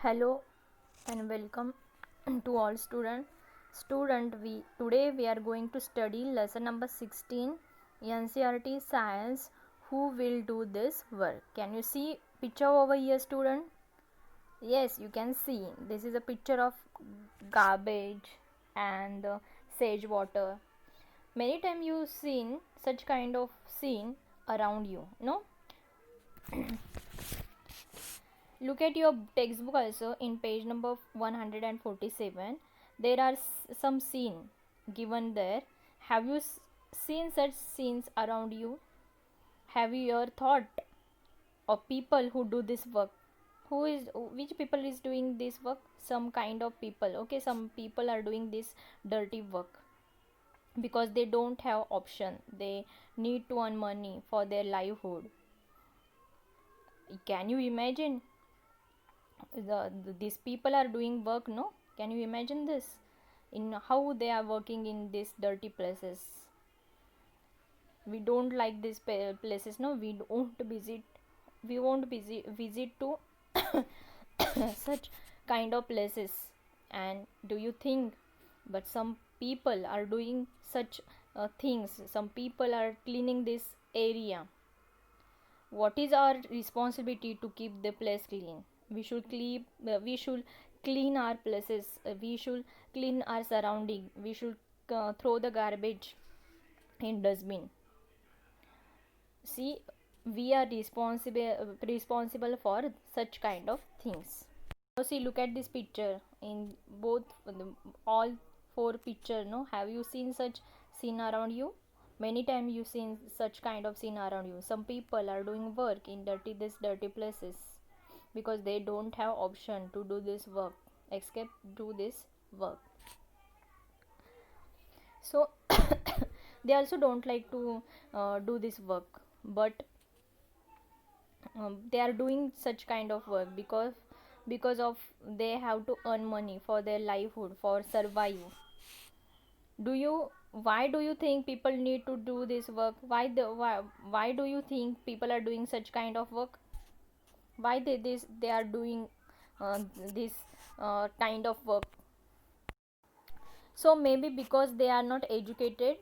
Hello and welcome to all student. We today we are going to study lesson number 16 NCERT science. Who will do this work? Can you see picture over here, student? Yes, you can see this is a picture of garbage and sage water. Many times you seen such kind of scene around you, no? Look at your textbook also in page number 147. There are some scene given there. Have you seen such scenes around you? Have you ever thought of people who do this work? Which people is doing this work? Some kind of people. Okay, some people are doing this dirty work because they don't have option. They need to earn money for their livelihood. Can you imagine these people are doing work? No, can you imagine this, in how they are working in these dirty places? We don't like these places. No, we won't visit. We won't visit to such kind of places. And do you think, but some people are doing such things. Some people are cleaning this area. What is our responsibility to keep the place clean? We should clean our places. We should clean our surrounding. We should throw the garbage in dustbin. See, we are responsible for such kind of things. Now see, look at this picture. In both all four picture, no, have you seen such scene around you? Many times you seen such kind of scene around you. Some people are doing work in dirty places because they don't have option to do this work except do this work. So they also don't like to do this work, but they are doing such kind of work because of they have to earn money for their livelihood, for survive. Do you Why do you think people need to do this work? Why do you think people are doing such kind of work? Why they are doing uh, this kind of work? So maybe because they are not educated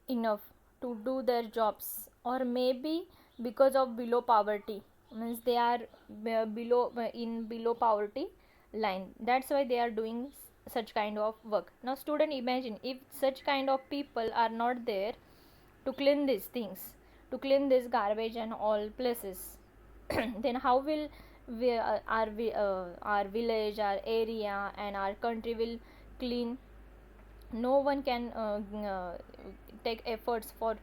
enough to do their jobs, or maybe because of below poverty, means they are below poverty line. That's why they are doing such kind of work. Now student, imagine if such kind of people are not there to clean these things, to clean this garbage and all places. Then how will our village, our area and our country will clean? No one can take efforts for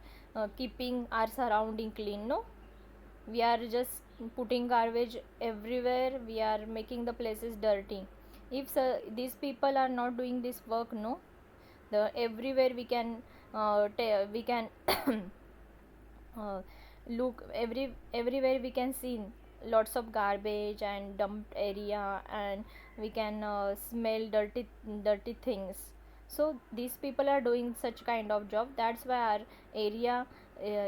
keeping our surrounding clean. No, we are just putting garbage everywhere. We are making the places dirty. If these people are not doing this work, no, the everywhere we can we can uh, look everywhere we can see lots of garbage and dumped area, and we can smell dirty things. So these people are doing such kind of job. That's why our area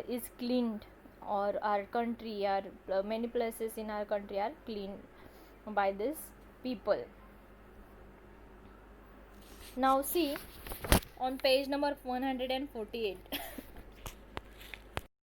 is cleaned, or our country, our many places in our country are cleaned by these people. Now see, on page number 148